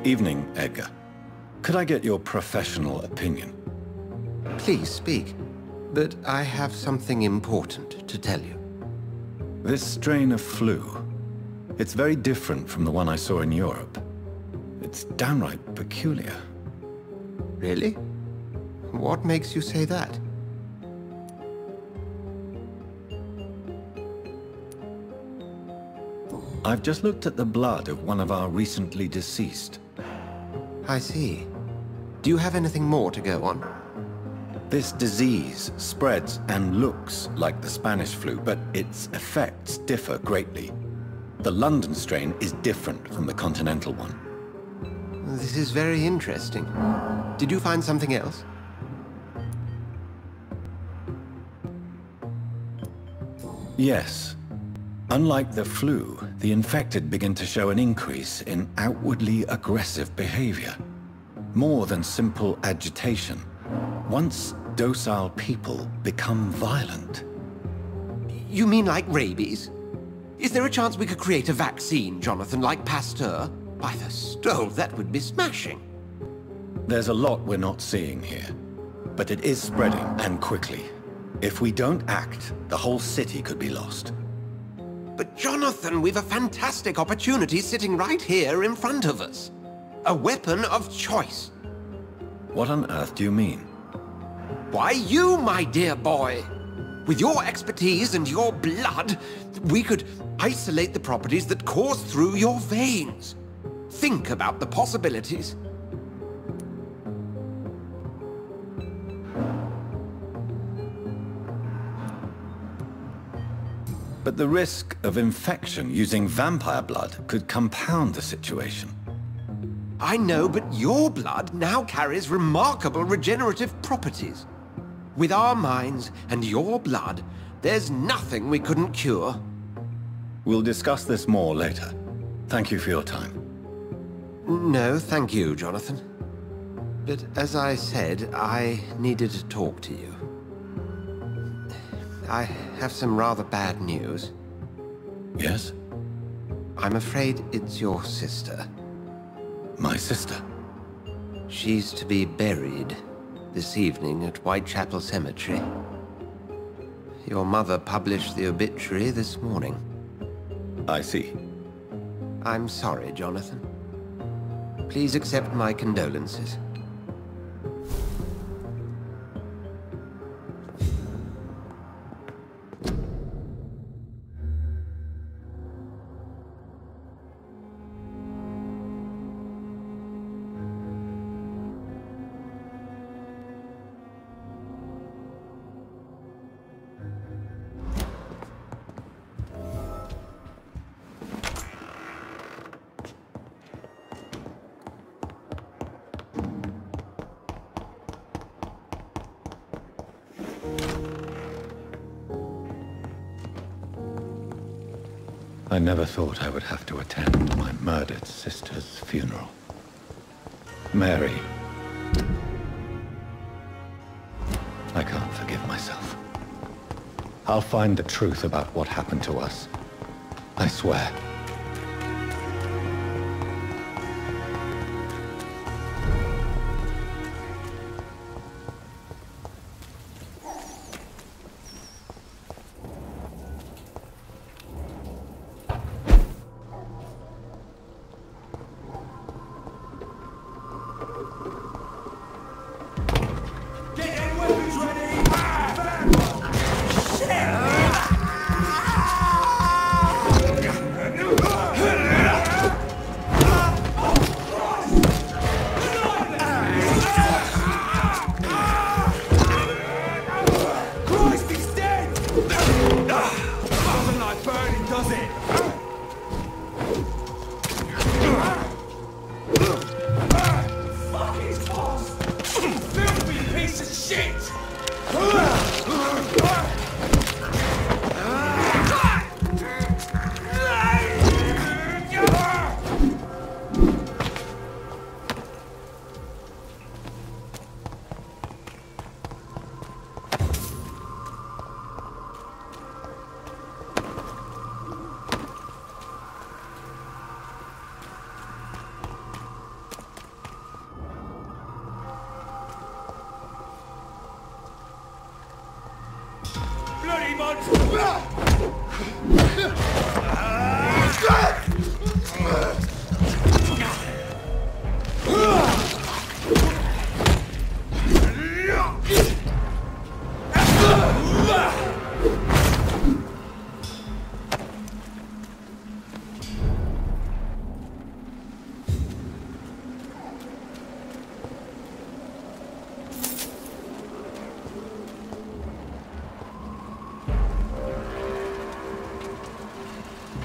Evening, Edgar. Could I get your professional opinion? Please speak, but I have something important to tell you. This strain of flu, it's very different from the one I saw in Europe. It's downright peculiar. Really? What makes you say that? I've just looked at the blood of one of our recently deceased. I see. Do you have anything more to go on? This disease spreads and looks like the Spanish flu, but its effects differ greatly. The London strain is different from the continental one. This is very interesting. Did you find something else? Yes. Unlike the flu, the infected begin to show an increase in outwardly aggressive behavior. More than simple agitation. Once docile people become violent. You mean like rabies? Is there a chance we could create a vaccine, Jonathan, like Pasteur? By the stole, that would be smashing. There's a lot we're not seeing here. But it is spreading, and quickly. If we don't act, the whole city could be lost. But Jonathan, we've a fantastic opportunity sitting right here in front of us. A weapon of choice. What on earth do you mean? Why, you, my dear boy. With your expertise and your blood, we could isolate the properties that course through your veins. Think about the possibilities. But the risk of infection using vampire blood could compound the situation. I know, but your blood now carries remarkable regenerative properties. With our minds and your blood, there's nothing we couldn't cure. We'll discuss this more later. Thank you for your time. No, thank you, Jonathan. But as I said, I needed to talk to you. I have some rather bad news. Yes? I'm afraid it's your sister. My sister? She's to be buried this evening at Whitechapel Cemetery. Your mother published the obituary this morning. I see. I'm sorry, Jonathan. Please accept my condolences. I never thought I would have to attend my murdered sister's funeral. Mary. I can't forgive myself. I'll find the truth about what happened to us. I swear. demons!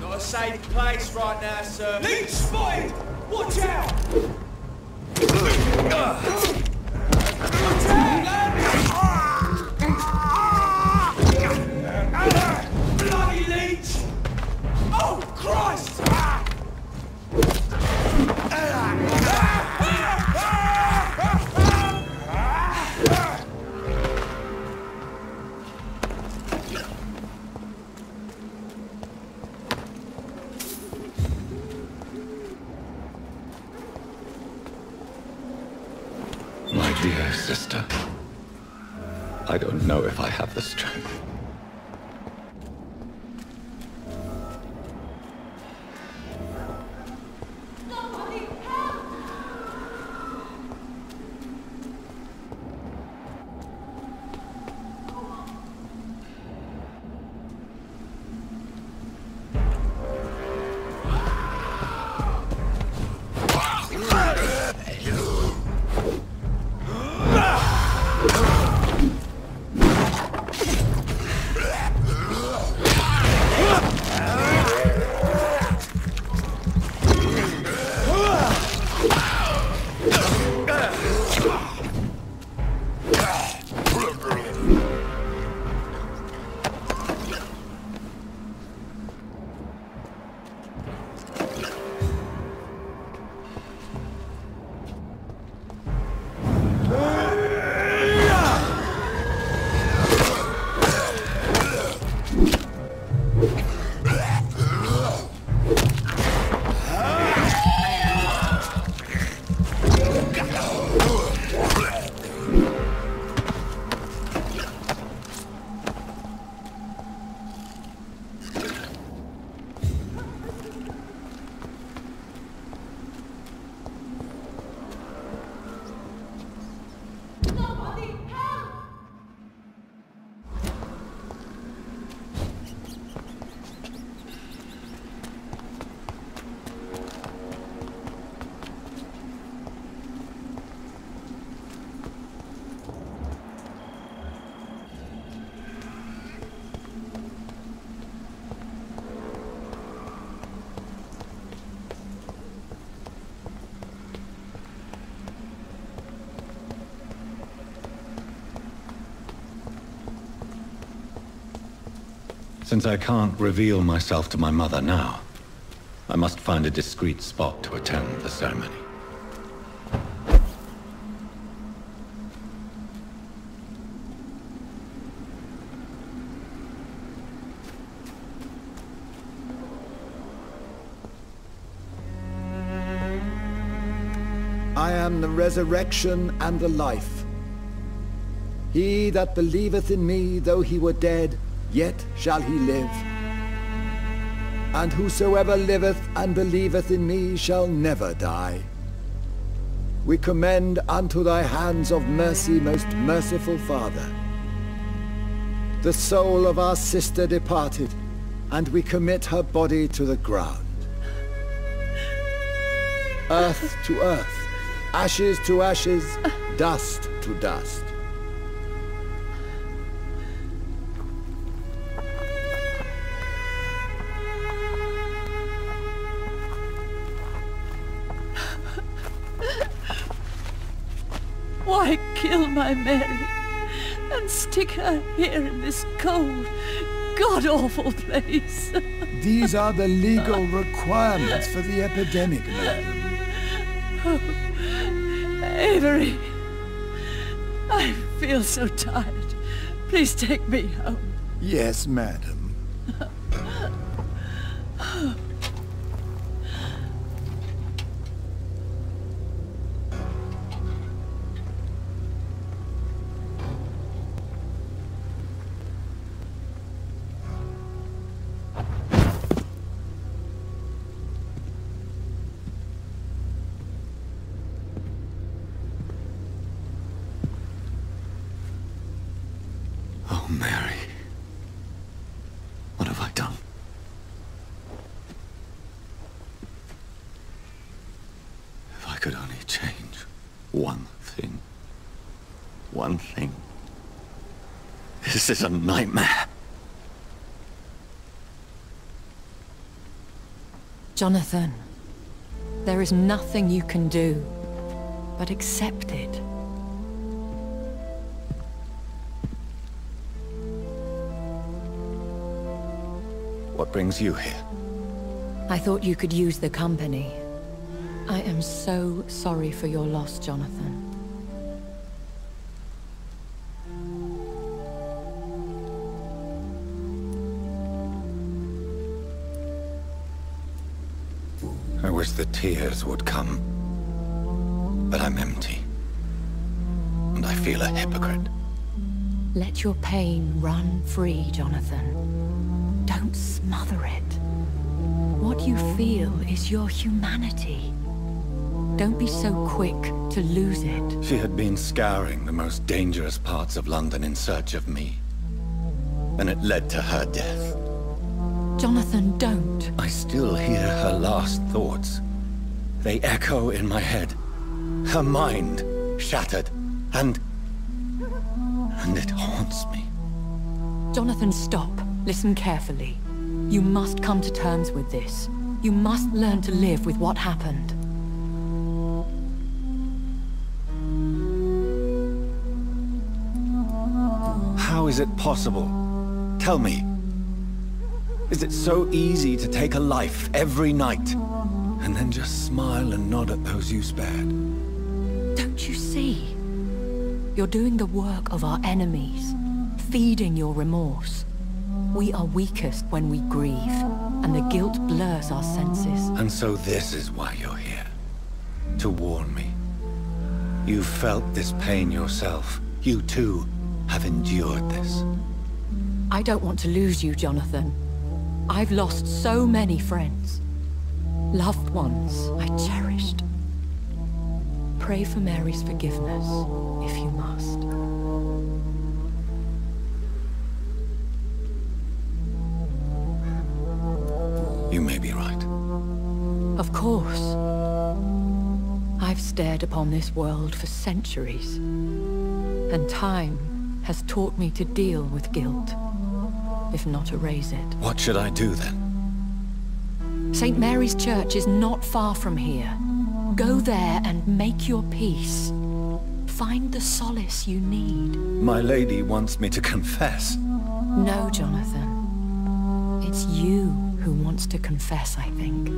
Not a safe place right now, sir. Leech spotted! Watch out! Watch out, lad! Bloody leech! Oh, Christ! My dear sister, I don't know if I have the strength. Since I can't reveal myself to my mother now, I must find a discreet spot to attend the ceremony. I am the resurrection and the life. He that believeth in me, though he were dead, yet shall he live. And whosoever liveth and believeth in me shall never die. We commend unto thy hands of mercy, most merciful Father, the soul of our sister departed, and we commit her body to the ground. Earth to earth, ashes to ashes, dust to dust. Why kill my Mary and stick her here in this cold, god-awful place? These are the legal requirements for the epidemic, madam. Oh, Avery, I feel so tired. Please take me home. Yes, madam. Mary. What have I done? If I could only change one thing. One thing. This is a nightmare. Jonathan, there is nothing you can do but accept it. What brings you here? I thought you could use the company. I am so sorry for your loss, Jonathan. I wish the tears would come. But I'm empty. And I feel a hypocrite. Let your pain run free, Jonathan. Don't smother it. What you feel is your humanity. Don't be so quick to lose it. She had been scouring the most dangerous parts of London in search of me. And it led to her death. Jonathan, don't. I still hear her last thoughts. They echo in my head. Her mind shattered, and it haunts me. Jonathan, stop. Listen carefully. You must come to terms with this. You must learn to live with what happened. How is it possible? Tell me. Is it so easy to take a life every night, and then just smile and nod at those you spared? Don't you see? You're doing the work of our enemies, feeding your remorse. We are weakest when we grieve, and the guilt blurs our senses. And so this is why you're here. To warn me. You've felt this pain yourself. You too have endured this. I don't want to lose you, Jonathan. I've lost so many friends. Loved ones I cherished. Pray for Mary's forgiveness, if you must. You may be right. Of course. I've stared upon this world for centuries, and time has taught me to deal with guilt, if not erase it. What should I do then? St. Mary's Church is not far from here. Go there and make your peace. Find the solace you need. My lady wants me to confess. No, Jonathan. It's you who wants to confess, I think.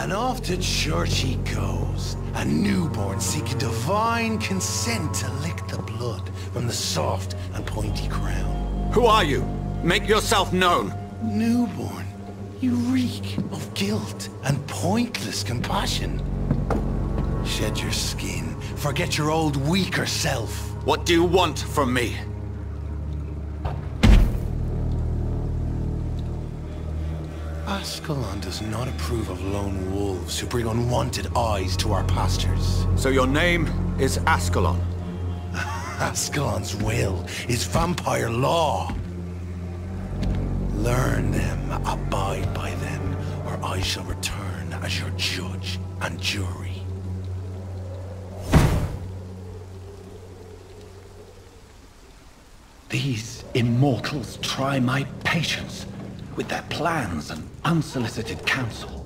And off to church he goes, a newborn seeking divine consent to lick the blood from the soft and pointy crown. Who are you? Make yourself known. Newborn, you reek of guilt and pointless compassion. Shed your skin, forget your old weaker self. What do you want from me? Ascalon does not approve of lone wolves who bring unwanted eyes to our pastures. So your name is Ascalon? Ascalon's will is vampire law. Learn them, abide by them, or I shall return as your judge and jury. These immortals try my patience with their plans and unsolicited counsel.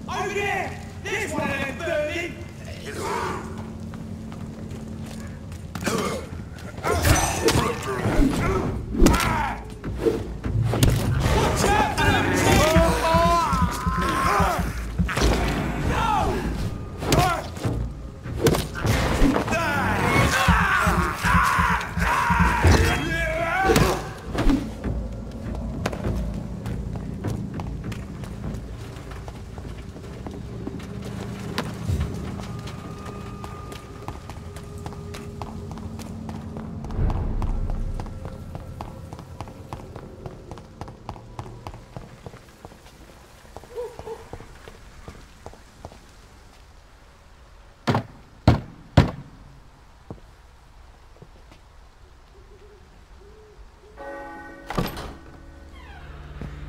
Over there! There's one of them burning! Watch out for them teeth!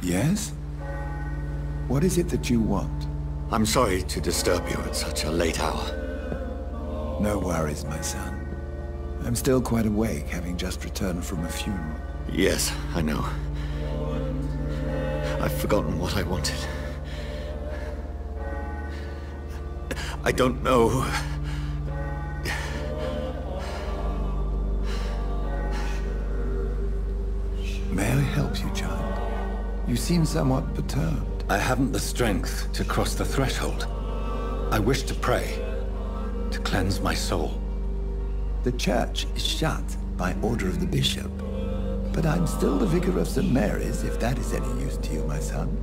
Yes? What is it that you want? I'm sorry to disturb you at such a late hour. No worries, my son. I'm still quite awake, having just returned from a funeral. Yes, I know. I've forgotten what I wanted. I don't know. May I help you, child? You seem somewhat perturbed. I haven't the strength to cross the threshold. I wish to pray, to cleanse my soul. The church is shut by order of the bishop. But I'm still the vicar of St. Mary's, if that is any use to you, my son.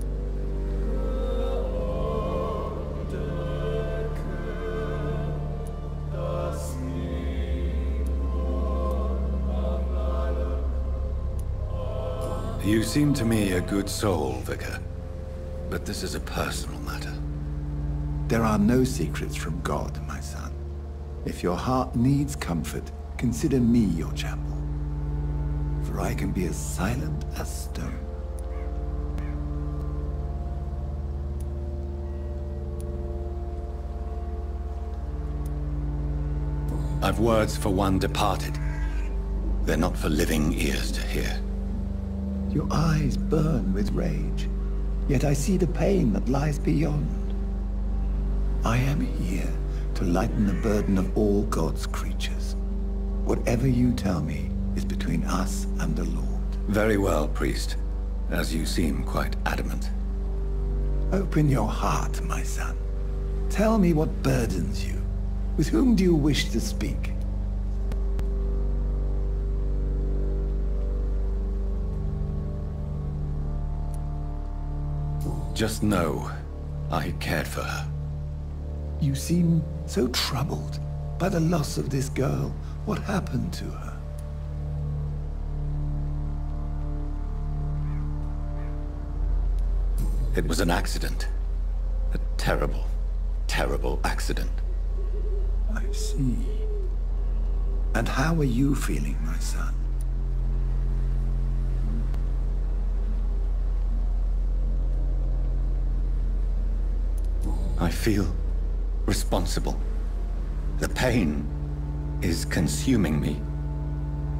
You seem to me a good soul, Vicar. But this is a personal matter. There are no secrets from God, my son. If your heart needs comfort, consider me your chapel. For I can be as silent as stone. I've words for one departed. They're not for living ears to hear. Your eyes burn with rage, yet I see the pain that lies beyond. I am here to lighten the burden of all God's creatures. Whatever you tell me is between us and the Lord. Very well, priest, as you seem quite adamant. Open your heart, my son. Tell me what burdens you. With whom do you wish to speak? Just know, I cared for her. You seem so troubled by the loss of this girl. What happened to her? It was an accident. A terrible, terrible accident. I see. And how are you feeling, my son? I feel responsible. The pain is consuming me.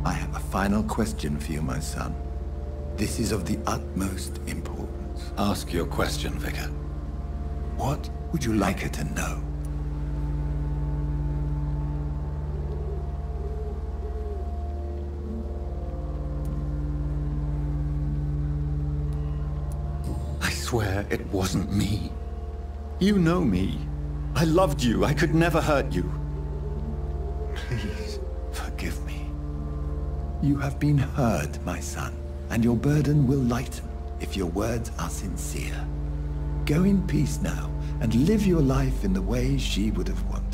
I have a final question for you, my son. This is of the utmost importance. Ask your question, Vicar. What would you like her to know? I swear it wasn't me. You know me. I loved you. I could never hurt you. Please, forgive me. You have been heard, my son, and your burden will lighten if your words are sincere. Go in peace now, and live your life in the way she would have wanted.